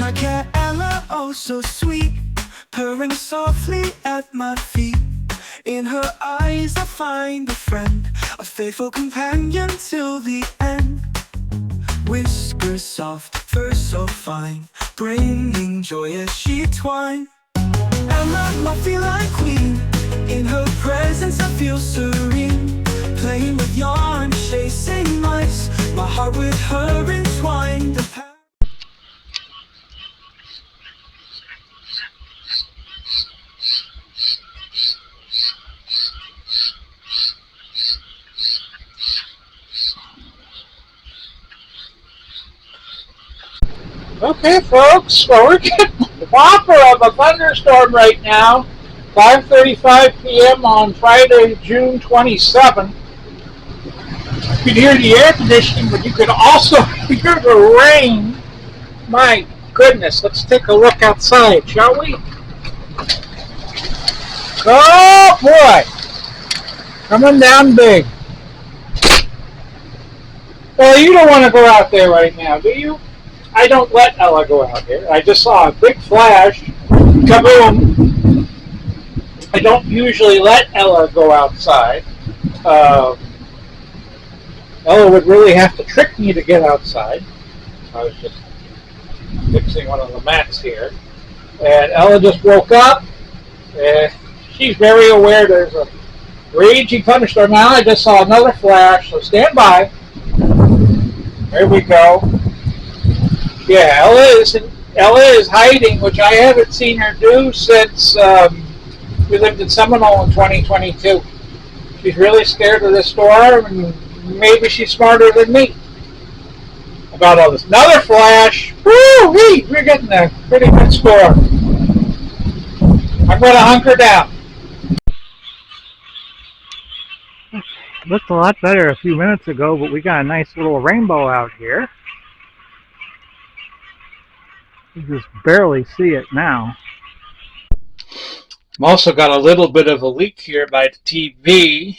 my cat Ella, oh so sweet, purring softly at my feet. In her eyes I find a friend, a faithful companion till the end. Whiskers soft, fur so fine, bringing joy as she twine. Ella, my feline queen, in her presence I feel serene. Playing with yarn, chasing mice, my heart with her entwined. Okay, folks, well, we're getting the whopper of a thunderstorm right now, 5:35 p.m. on Friday, June 27th. You can hear the air conditioning, but you can also hear the rain. My goodness, let's take a look outside, shall we? Oh, boy. Coming down big. Well, you don't want to go out there right now, do you? I don't let Ella go out here. I just saw a big flash, kaboom. I don't usually let Ella go outside. Ella would really have to trick me to get outside. I was just fixing one of the mats here. And Ella just woke up. And she's very aware there's a raging thunderstorm. Now I just saw another flash, so stand by. There we go. Yeah, Ella is hiding, which I haven't seen her do since we lived in Seminole in 2022. She's really scared of this storm, and maybe she's smarter than me about all this. Another flash. Woo-wee! We're getting a pretty good score. I'm going to hunker down. Looked a lot better a few minutes ago, but we got a nice little rainbow out here. You just barely see it now. I've also got a little bit of a leak here by the TV,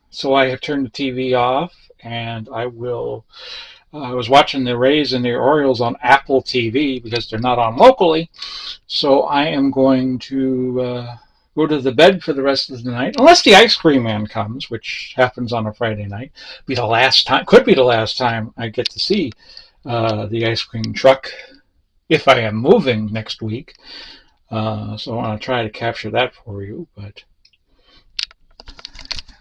so I have turned the TV off, and I was watching the Rays and the Orioles on Apple TV because they're not on locally, so I am going to go to the bed for the rest of the night, unless the ice cream man comes, which happens on a Friday night. Could be the last time I get to see the ice cream truck if I am moving next week. So I want to try to capture that for you, but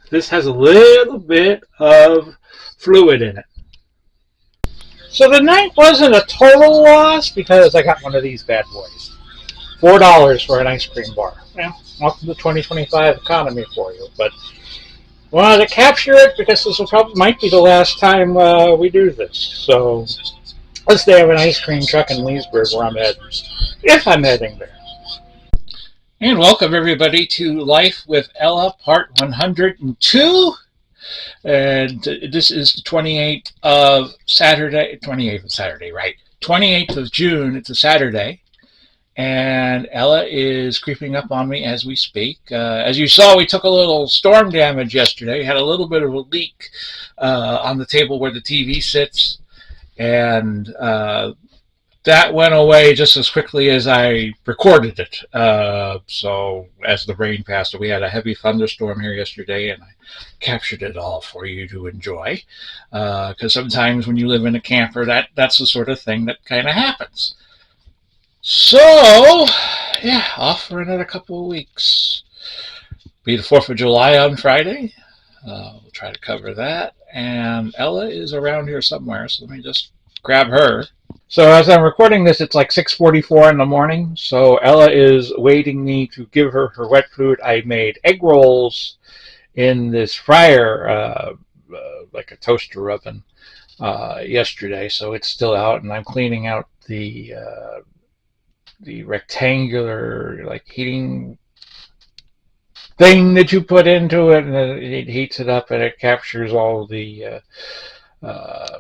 this has a little bit of fluid in it. So the night wasn't a total loss because I got one of these bad boys. $4 for an ice cream bar. Yeah, welcome to the 2025 economy for you, but wanted to capture it because this might be the last time we do this. So let's say I have an ice cream truck in Leesburg where I'm heading, if I'm heading there. And welcome everybody to Life with Ella, part 102. And this is the 28th of June. It's a Saturday. And Ella is creeping up on me as we speak. As you saw, we took a little storm damage yesterday. We had a little bit of a leak on the table where the TV sits. And that went away just as quickly as I recorded it. So as the rain passed, we had a heavy thunderstorm here yesterday, and I captured it all for you to enjoy. Because sometimes when you live in a camper, that's the sort of thing that kind of happens. So, yeah, off for another couple of weeks. Be the 4th of July on Friday. We'll try to cover that. And Ella is around here somewhere, so let me just grab her. So as I'm recording this, it's like 6:44 in the morning. So Ella is waiting me to give her her wet food. I made egg rolls in this fryer, like a toaster oven, yesterday. So it's still out, and I'm cleaning out the rectangular like heating thing that you put into it, and it heats it up, and it captures all the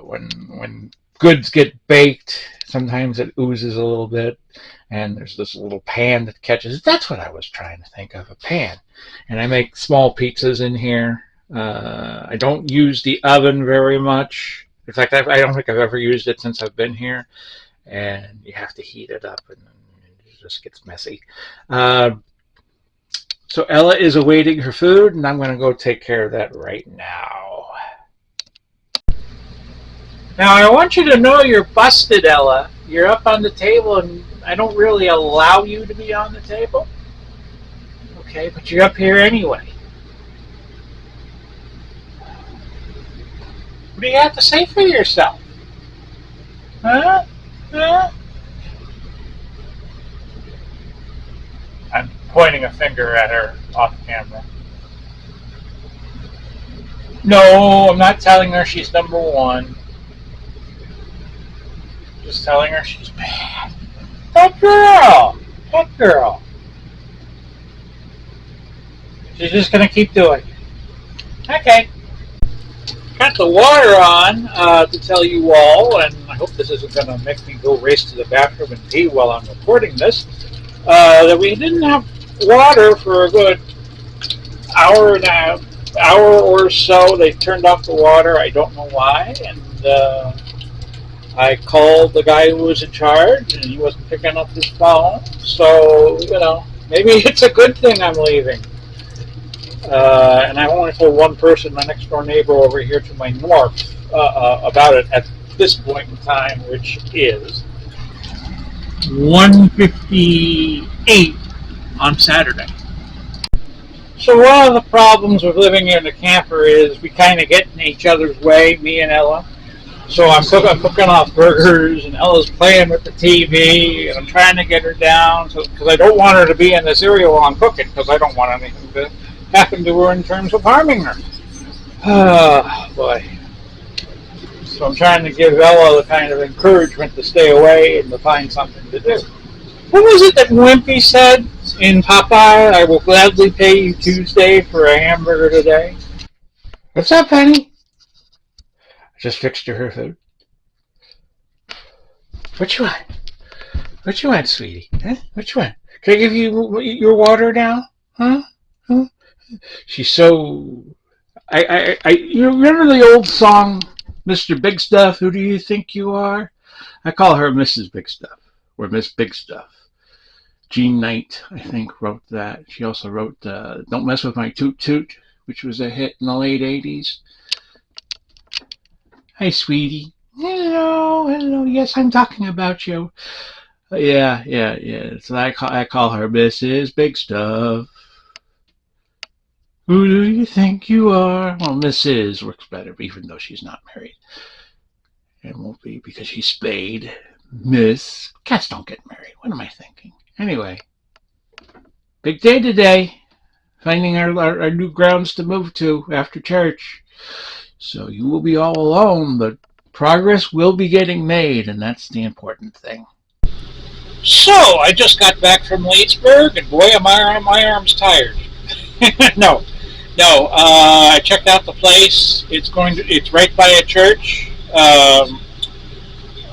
when goods get baked, sometimes it oozes a little bit, and there's this little pan that catches it. That's what I was trying to think of, a pan. And I make small pizzas in here. I don't use the oven very much. In fact, I don't think I've ever used it since I've been here. and you have to heat it up, and it just gets messy. Uh, so Ella is awaiting her food, and I'm going to go take care of that right now. Now I want you to know you're busted, Ella. You're up on the table, and I don't really allow you to be on the table. Okay, but you're up here anyway. What do you have to say for yourself? Huh? Huh? I'm pointing a finger at her off camera. No, I'm not telling her she's number one. Just telling her she's bad. That girl! That girl! She's just gonna keep doing it. Okay. Got the water on to tell you all, and I hope this isn't going to make me go race to the bathroom and pee while I'm recording this, that we didn't have water for a good hour or so. They turned off the water. I don't know why, and I called the guy who was in charge, and he wasn't picking up his phone. So, maybe it's a good thing I'm leaving. And I only told one person, my next door neighbor over here to my north, about it at this point in time, which is 1:58 on Saturday. So one of the problems with living in a camper is we kind of get in each other's way, me and Ella. So I'm cooking off burgers, and Ella's playing with the TV, and I'm trying to get her down because I don't want her to be in this area while I'm cooking, because I don't want anything to happen to her in terms of harming her. Oh, boy. So I'm trying to give Ella the kind of encouragement to stay away and to find something to do. What was it that Wimpy said in Popeye? I will gladly pay you Tuesday for a hamburger today. What's up, honey? I just fixed her food. What you want? What you want, sweetie? Huh? What you want? Can I give you your water now? Huh? Huh? She's so... You remember the old song, Mr. Big Stuff, who do you think you are? I call her Mrs. Big Stuff, or Miss Big Stuff. Jean Knight, I think, wrote that. She also wrote Don't Mess With My Toot Toot, which was a hit in the late 80s. Hi, sweetie. Hello. Yes, I'm talking about you. Yeah. So I call her Mrs. Big Stuff. Who do you think you are? Well, Mrs. works better, even though she's not married. It won't be because she's spayed. Miss. Cats don't get married. What am I thinking? Anyway, big day today. Finding our new grounds to move to after church. So you will be all alone, but progress will be getting made, and that's the important thing. So I just got back from Leesburg, and boy, my arm's tired. No. I checked out the place. It's right by a church,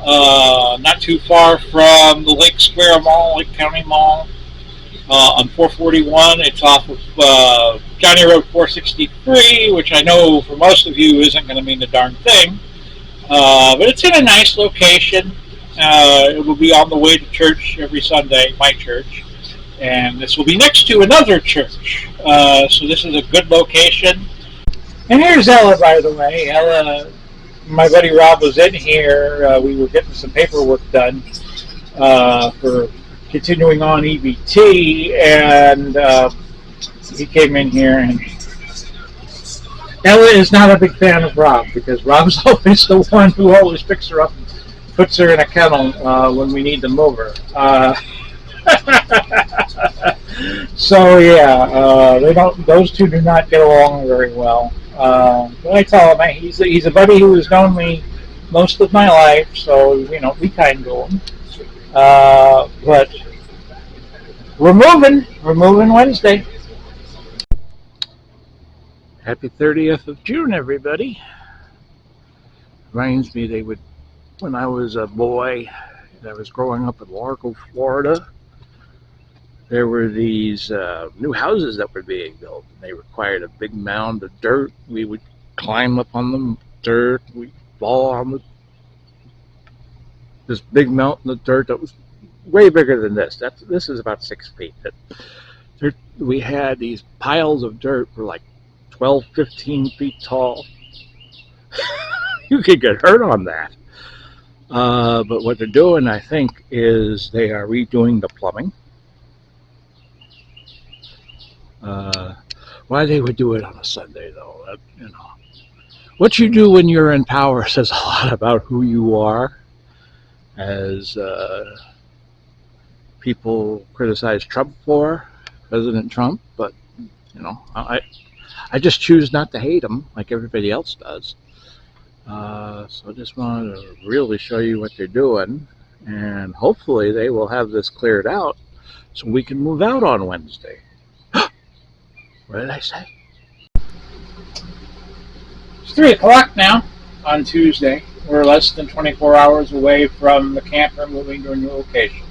not too far from the Lake Square Mall, Lake County Mall. On 441, it's off of County Road 463, which I know for most of you isn't going to mean a darn thing. But it's in a nice location. It will be on the way to church every Sunday, my church. And this will be next to another church. So this is a good location. And here's Ella, by the way. Ella, my buddy Rob was in here. We were getting some paperwork done for continuing on EBT, and he came in here, and Ella is not a big fan of Rob, because Rob's always the one who always picks her up and puts her in a kennel when we need to move her. So yeah, those two do not get along very well. But I tell him he's a buddy who has known me most of my life, so be kind to him. But we're moving Wednesday. Happy 30th of June, everybody. Reminds me when I was a boy, and I was growing up in Largo, Florida, there were these new houses that were being built. They required a big mound of dirt. We would climb up on the dirt, we'd fall on the this big mountain of dirt that was way bigger than this. This is about 6 feet. We had these piles of dirt were like 12, 15 feet tall. You could get hurt on that. But what they're doing, I think, is they are redoing the plumbing. Why they would do it on a Sunday, though, what you do when you're in power says a lot about who you are. As people criticize Trump for, President Trump, but I just choose not to hate him like everybody else does. So I just wanted to really show you what they're doing, and hopefully they will have this cleared out so we can move out on Wednesday. What did I say? It's 3 o'clock now on Tuesday. We're less than 24 hours away from the camper moving to a new location.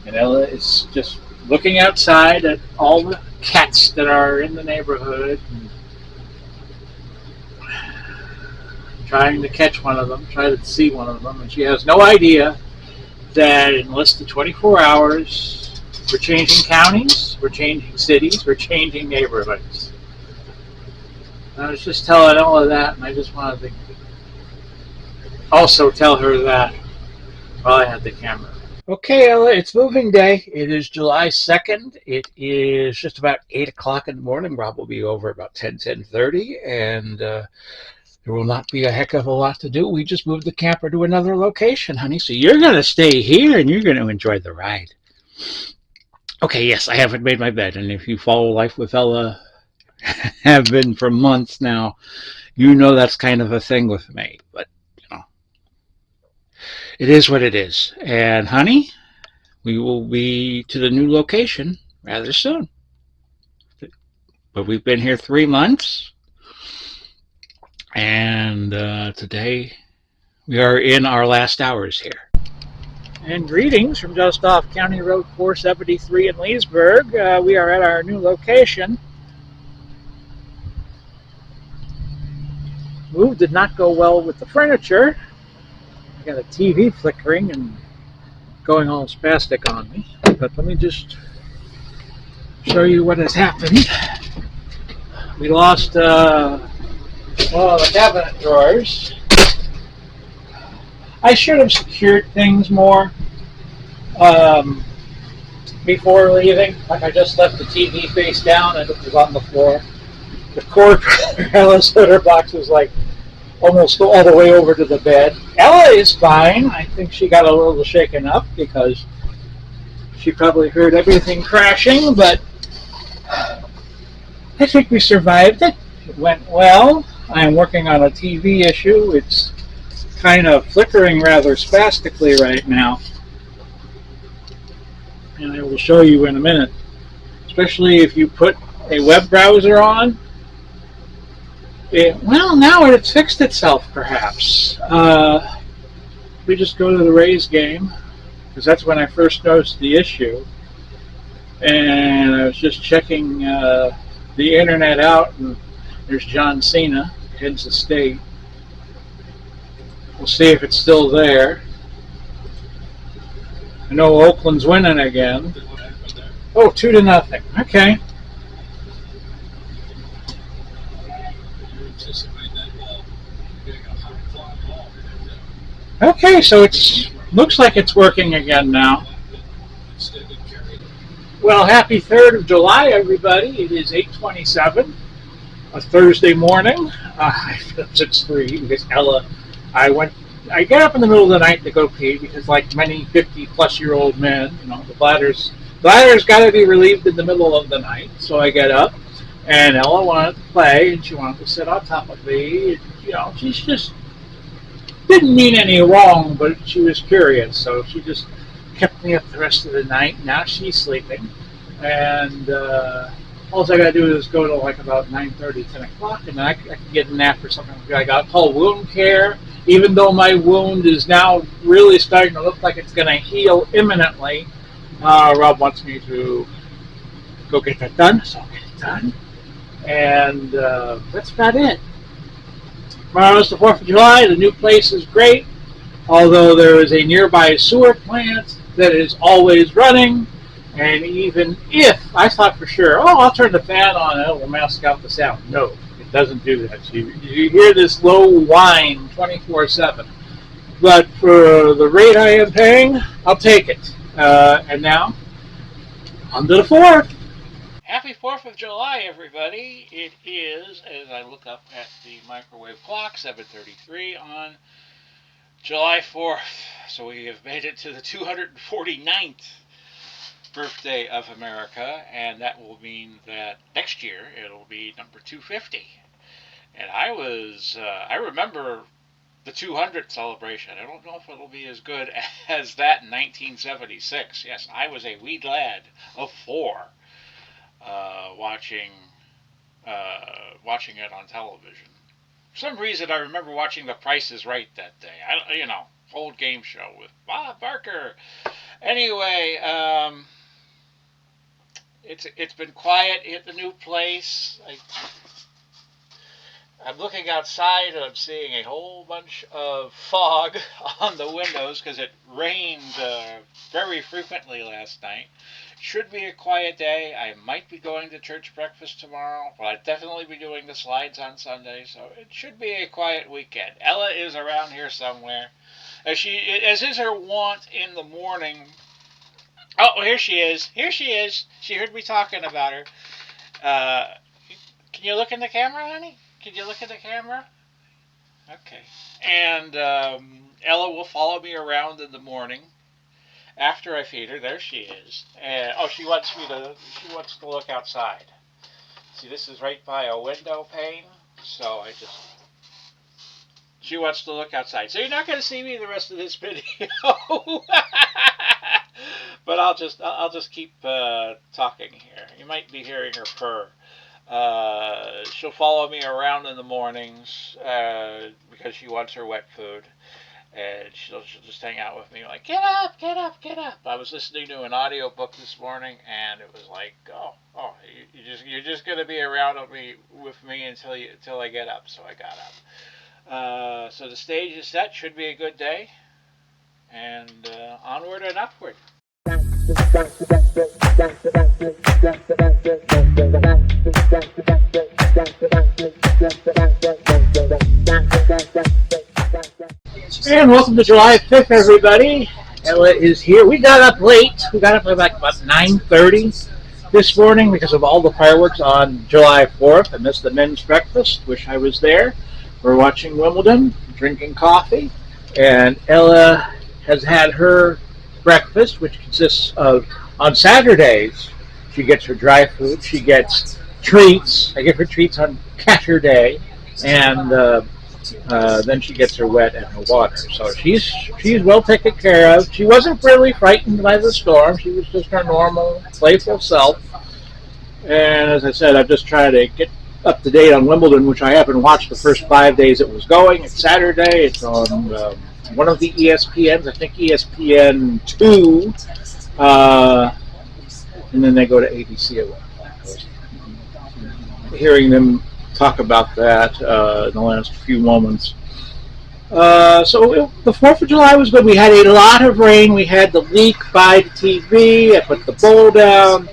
And Ella is just looking outside at all the cats that are in the neighborhood, trying to catch one of them, try to see one of them, and she has no idea that in less than 24 hours, we're changing counties, we're changing cities, we're changing neighborhoods. I was just telling Ella that, and I just wanted to also tell her that while I had the camera. Okay, Ella, it's moving day. It is July 2nd. It is just about 8 o'clock in the morning, probably over about 10:30, and there will not be a heck of a lot to do. We just moved the camper to another location, honey, so you're going to stay here and you're going to enjoy the ride. Okay, yes, I haven't made my bed, and if you follow Life with Ella, have been for months now, you know that's kind of a thing with me, but it is what it is. And honey, we will be to the new location rather soon. But we've been here 3 months, and today we are in our last hours here. And greetings from just off County Road 473 in Leesburg. We are at our new location. Move did not go well with the furniture. I got a TV flickering and going all spastic on me. But let me just show you what has happened. We lost one of the cabinet drawers. I should have secured things more before leaving. Like I just left the TV face down and it was on the floor. The cord for Ella's litter box was like almost all the way over to the bed. Ella is fine. I think she got a little shaken up because she probably heard everything crashing, but I think we survived it. It went well. I am working on a TV issue. It's kind of flickering rather spastically right now, and I will show you in a minute, especially if you put a web browser on. Well, now it's fixed itself, perhaps. We just go to the Rays game, because that's when I first noticed the issue. And I was just checking the internet out, and there's John Cena, heads of state. We'll see if it's still there. I know Oakland's winning again. Oh, 2-0. Okay. Okay, so it looks like it's working again now. Well, happy 3rd of July, everybody. It is 8:27, a Thursday morning. It's 3 because Ella, I get up in the middle of the night to go pee because, like many 50-plus-year-old men, the bladder's got to be relieved in the middle of the night. So I get up, and Ella wanted to play, and she wanted to sit on top of me. She's just didn't mean any wrong, but she was curious, so she just kept me up the rest of the night. Now she's sleeping, and all I gotta do is go to like about 9:30, 10 o'clock, and then I can get a nap or something. I got to call wound care, even though my wound is now really starting to look like it's gonna heal imminently. Rob wants me to go get that done, so I'll get it done, and that's about it. Tomorrow's the 4th of July. The new place is great. although there is a nearby sewer plant that is always running. And even if I thought for sure, oh, I'll turn the fan on and it will mask out the sound. No, it doesn't do that. So you hear this low whine 24/7. But for the rate I am paying, I'll take it. And now, on to the 4th. Happy 4th of July, everybody. It is, as I look up at the microwave clock, 7:33 on July 4th. So we have made it to the 249th birthday of America, and that will mean that next year it'll be number 250. And I remember the 200th celebration. I don't know if it'll be as good as that in 1976. Yes, I was a wee lad of 4. Watching it on television. For some reason, I remember watching The Price is Right that day. Old game show with Bob Barker. Anyway, it's been quiet at the new place. I'm looking outside and I'm seeing a whole bunch of fog on the windows because it rained very frequently last night. Should be a quiet day. I might be going to church breakfast tomorrow. Well, I'd definitely be doing the slides on Sunday, so it should be a quiet weekend. Ella is around here somewhere. As is her wont in the morning. Oh, here she is. Here she is. She heard me talking about her. Can you look in the camera, honey? Can you look at the camera? Okay. And Ella will follow me around in the morning. After I feed her, there she is. And she wants to look outside. See, this is right by a window pane, so she wants to look outside. So you're not going to see me the rest of this video. But I'll just keep talking here. You might be hearing her purr. She'll follow me around in the mornings because she wants her wet food. And she'll just hang out with me like, get up, get up, get up. I was listening to an audio book this morning, and it was like, you're just gonna be around with me until I get up. So I got up. So the stage is set. Should be a good day, and onward and upward. And welcome to July 5th, everybody. Ella is here. We got up late. We got up at like about 9:30 this morning because of all the fireworks on July 4th. I missed the men's breakfast. Wish I was there. We're watching Wimbledon, drinking coffee, and Ella has had her breakfast, which consists of, on Saturdays, she gets her dry food. She gets treats. I give her treats on Catcher Day, and then she gets her wet and her water. So she's well taken care of. She wasn't really frightened by the storm. She was just her normal, playful self. And as I said, I'm just trying to get up to date on Wimbledon, which I haven't watched the first 5 days it was going. It's Saturday. It's on one of the ESPNs, I think ESPN 2. And then they go to ABC. I was hearing them talk about that in the last few moments. So the 4th of July was good. We had a lot of rain. We had the leak by the TV. I put the bowl down,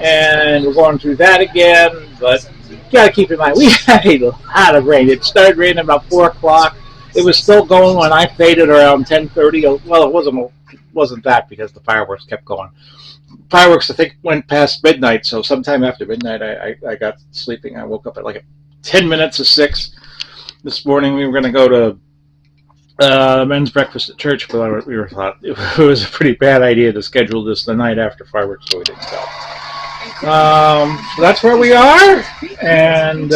and we're going through that again. But you got to keep in mind, we had a lot of rain. It started raining about 4 o'clock. It was still going when I faded around 10:30. Well, it wasn't that because the fireworks kept going. Fireworks, I think, went past midnight, so sometime after midnight I got sleeping. I woke up at like 10 minutes of 6 this morning. We were going to go to men's breakfast at church, but we thought it was a pretty bad idea to schedule this the night after fireworks, so we didn't go. So that's where we are, and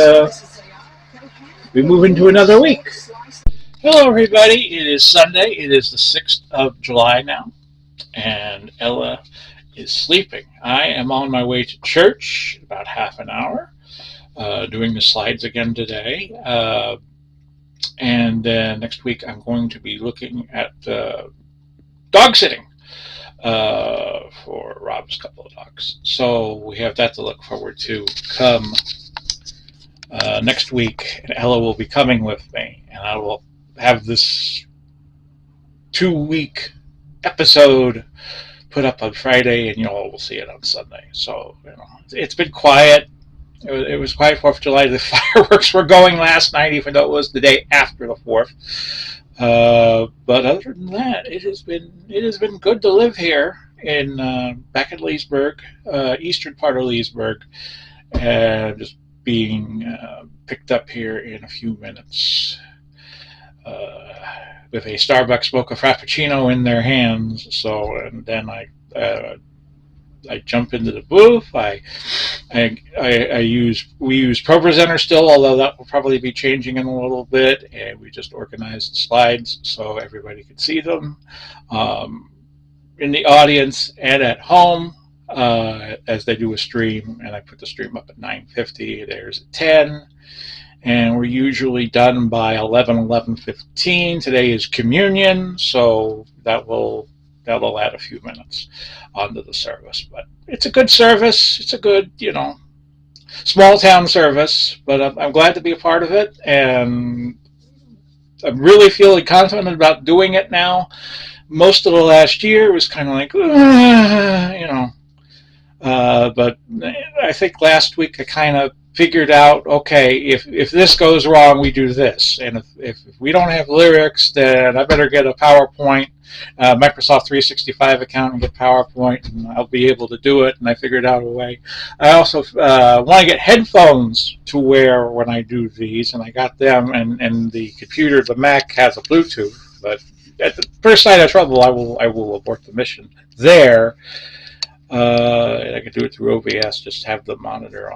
we move into another week. Hello, everybody. It is Sunday. It is the 6th of July now, and Ella is sleeping. I am on my way to church, about half an hour, doing the slides again today. And next week I'm going to be looking at dog sitting for Rob's couple of dogs. So we have that to look forward to come next week. And Ella will be coming with me, and I will have this 2-week episode put up on Friday, and you'll see it on Sunday. So it's been quiet. It was quiet 4th of July. The fireworks were going last night, even though it was the day after the 4th. But other than that, it has been good to live here in back in Leesburg, eastern part of Leesburg, and just being picked up here in a few minutes with a Starbucks mocha frappuccino in their hands. So, and then I jump into the booth. We use ProPresenter still, although that will probably be changing in a little bit, and we just organize the slides so everybody can see them in the audience and at home as they do a stream. And I put the stream up at 9:50. There's at 10. And we're usually done by 11:15. Today is communion, so that'll add a few minutes onto the service. But it's a good service. It's a good, small town service. But I'm glad to be a part of it, and I'm really feeling confident about doing it now. Most of the last year was kind of like, but I think last week I kind of figured out, okay, if this goes wrong, we do this. And if we don't have lyrics, then I better get a PowerPoint, Microsoft 365 account and get PowerPoint, and I'll be able to do it. And I figured out a way. I also want to get headphones to wear when I do these, and I got them, and the computer, the Mac, has a Bluetooth. But at the first sign of trouble, I will abort the mission there. And I can do it through OBS, just have the monitor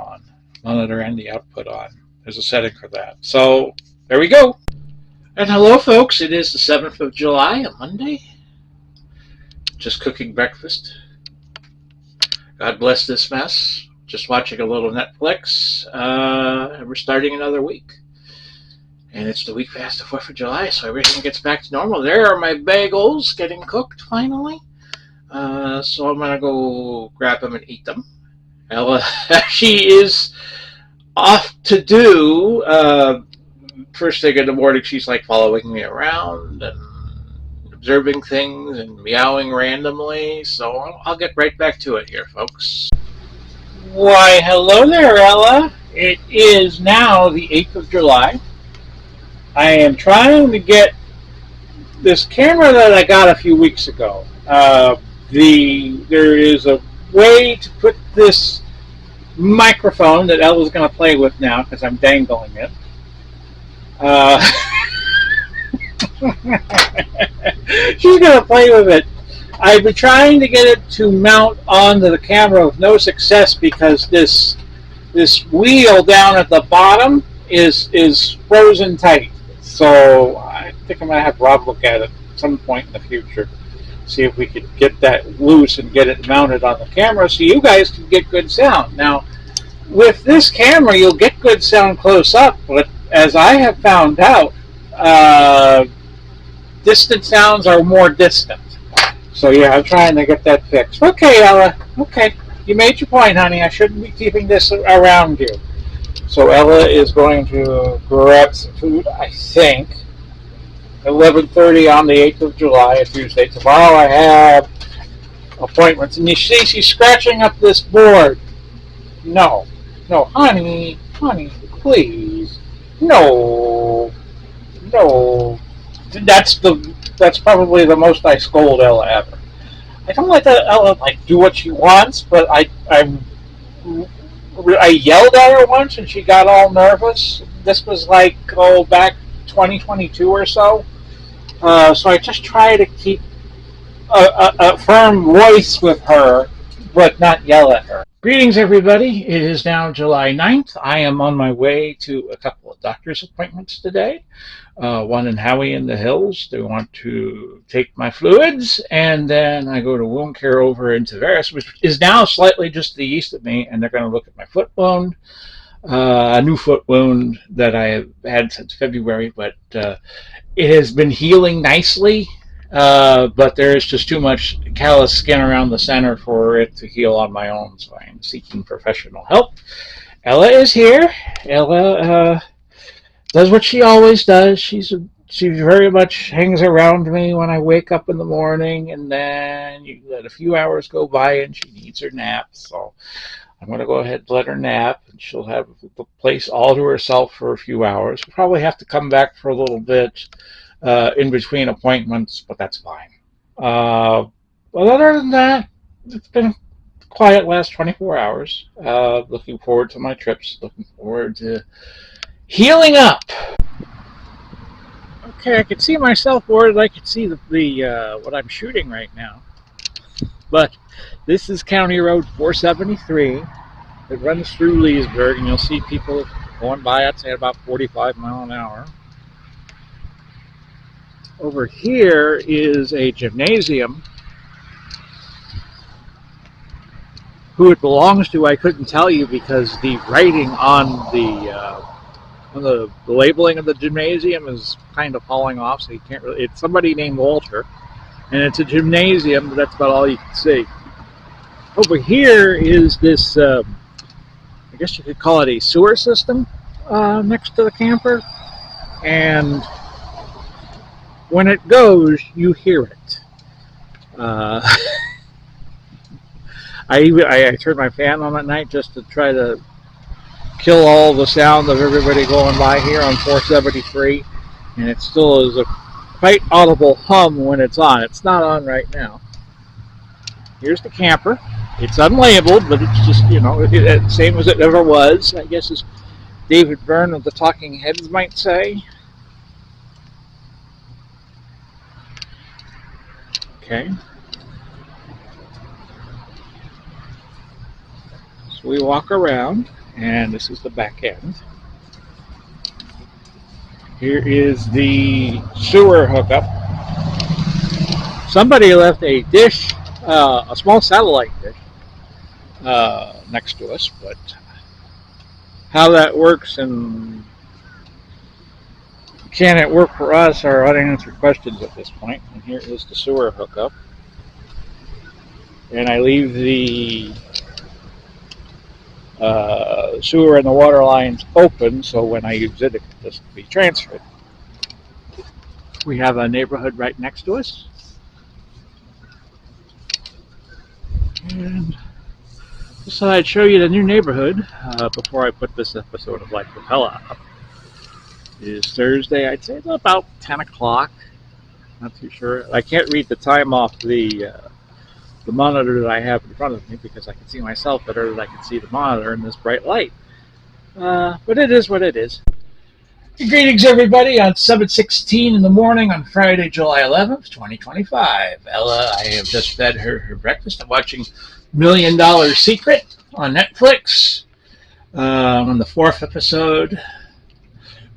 and the output on. There's a setting for that. So there we go. And hello, folks. It is the 7th of July, a Monday. Just cooking breakfast. God bless this mess. Just watching a little Netflix. We're starting another week. And it's the week past the 4th of July, so everything gets back to normal. There are my bagels getting cooked, finally. So I'm going to go grab them and eat them. Ella, she is off to do. First thing in the morning, she's like following me around and observing things and meowing randomly. So I'll get right back to it here, folks. Why, hello there, Ella. It is now the 8th of July. I am trying to get this camera that I got a few weeks ago. There is a way to put this microphone that Ella's going to play with now because I'm dangling it. She's going to play with it. I've been trying to get it to mount onto the camera with no success because this wheel down at the bottom is frozen tight. So I think I'm going to have Rob look at it at some point in the future. See if we could get that loose and get it mounted on the camera so you guys can get good sound. Now, with this camera, you'll get good sound close up, but as I have found out, distant sounds are more distant. So yeah, I'm trying to get that fixed. Okay, Ella. Okay, you made your point, honey. I shouldn't be keeping this around you. So Ella is going to grab some food, I think. 11:30 on the 8th of July, a Tuesday. Tomorrow I have appointments. And you see she's scratching up this board. No, honey, please. No. That's probably the most I scold Ella ever. I don't let Ella do what she wants, but I yelled at her once and she got all nervous. This was back 2022 or so. So I just try to keep a firm voice with her, but not yell at her. Greetings, everybody. It is now July 9th. I am on my way to a couple of doctor's appointments today. One in Howie in the Hills. They want to take my fluids, and then I go to wound care over in Tavares, which is now slightly just to the east of me, and they're going to look at my foot wound. A new foot wound that I have had since February, but it has been healing nicely, but there is just too much callous skin around the center for it to heal on my own, so I am seeking professional help. Ella is here. Ella does what she always does. She's she very much hangs around me when I wake up in the morning, and then you let a few hours go by and she needs her nap. So I'm going to go ahead and let her nap, and she'll have the place all to herself for a few hours. We'll probably have to come back for a little bit in between appointments, but that's fine. But other than that, it's been a quiet last 24 hours. Looking forward to my trips. Looking forward to healing up. Okay, I can see myself more than I can see the what I'm shooting right now. But this is County Road 473. It runs through Leesburg, and you'll see people going by, I'd say, at about 45 miles an hour. Over here is a gymnasium. Who it belongs to, I couldn't tell you because the writing on the labeling of the gymnasium is kind of falling off, so you can't really. It's somebody named Walter, and it's a gymnasium, but that's about all you can see. Over here is this, I guess you could call it a sewer system next to the camper, and when it goes, you hear it. Uh, I turned my fan on at night just to try to kill all the sound of everybody going by here on 473, and it still is a quite audible hum when it's on. It's not on right now. Here's the camper. It's unlabeled, but it's just, same as it ever was, I guess, as David Byrne of the Talking Heads might say. Okay. So we walk around, and this is the back end. Here is the sewer hookup. Somebody left a dish, a small satellite dish, next to us, but how that works and can it work for us are unanswered questions at this point. And here is the sewer hookup. And I leave the sewer and the water lines open, so when I use it, it can just be transferred. We have a neighborhood right next to us. And just thought I'd show you the new neighborhood before I put this episode of Life with Ella up. It is Thursday, I'd say it's about 10 o'clock. Not too sure. I can't read the time off the monitor that I have in front of me because I can see myself better than I can see the monitor in this bright light. But it is what it is. Greetings, everybody, on 7:16 in the morning on Friday, July 11th, 2025. Ella, I have just fed her breakfast. I'm watching $1 Million Secret on Netflix. On the 4th episode,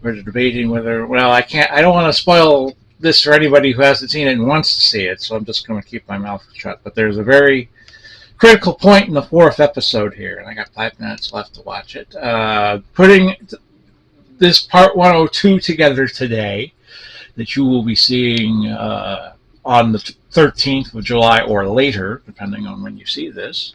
we're debating whether, I don't want to spoil this for anybody who hasn't seen it and wants to see it, so I'm just going to keep my mouth shut. But there's a very critical point in the 4th episode here, and I got 5 minutes left to watch it. Putting this part 102 together today that you will be seeing on the 13th of July or later, depending on when you see this.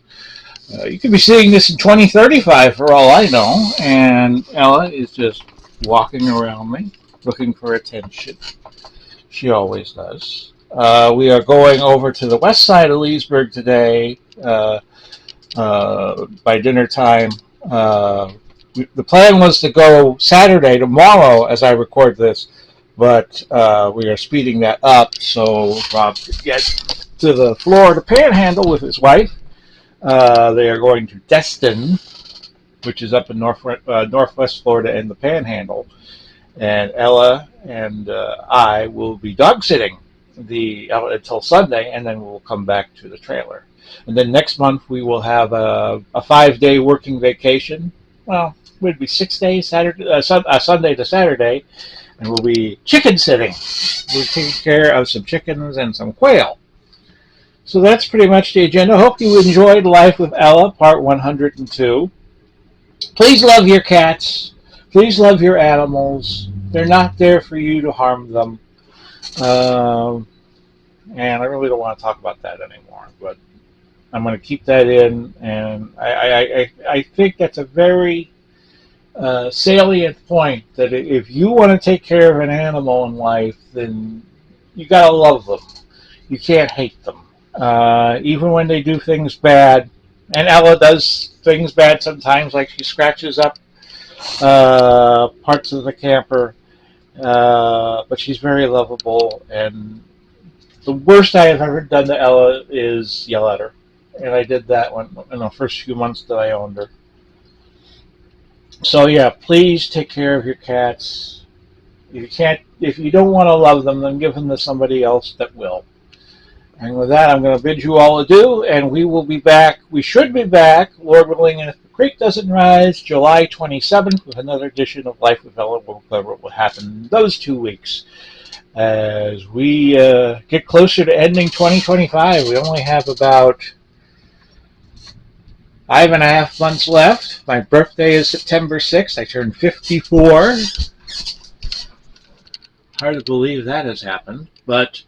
You could be seeing this in 2035 for all I know, and Ella is just walking around me looking for attention. She always does. We are going over to the west side of Leesburg today by dinner time. The plan was to go Saturday, tomorrow, as I record this, but we are speeding that up so Rob could get to the Florida Panhandle with his wife. They are going to Destin, which is up in northwest Florida in the Panhandle, and Ella and I will be dog sitting until Sunday, and then we'll come back to the trailer. And then next month we will have a 5-day working vacation. Well, it would be 6 days, Sunday to Saturday, and we'll be chicken sitting. We'll take care of some chickens and some quail. So that's pretty much the agenda. Hope you enjoyed Life with Ella, part 102. Please love your cats. Please love your animals. They're not there for you to harm them. And I really don't want to talk about that anymore, but I'm going to keep that in. And I think that's a very salient point that if you want to take care of an animal in life, then you gotta love them. You can't hate them. Even when they do things bad, and Ella does things bad sometimes, like she scratches up parts of the camper, but she's very lovable. And the worst I have ever done to Ella is yell at her, and I did that when in the first few months that I owned her. So yeah, please take care of your cats. If you don't want to love them, then give them to somebody else that will. And with that, I'm going to bid you all adieu, and we will be back. We should be back, Lord willing, and if the creek doesn't rise, July 27th with another edition of Life with Ella. We'll cover what will happen in those 2 weeks. As we get closer to ending 2025, we only have about 5.5 months left. My birthday is September 6th. I turned 54. Hard to believe that has happened, but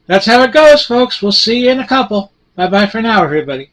that's how it goes, folks. We'll see you in a couple. Bye-bye for now, everybody.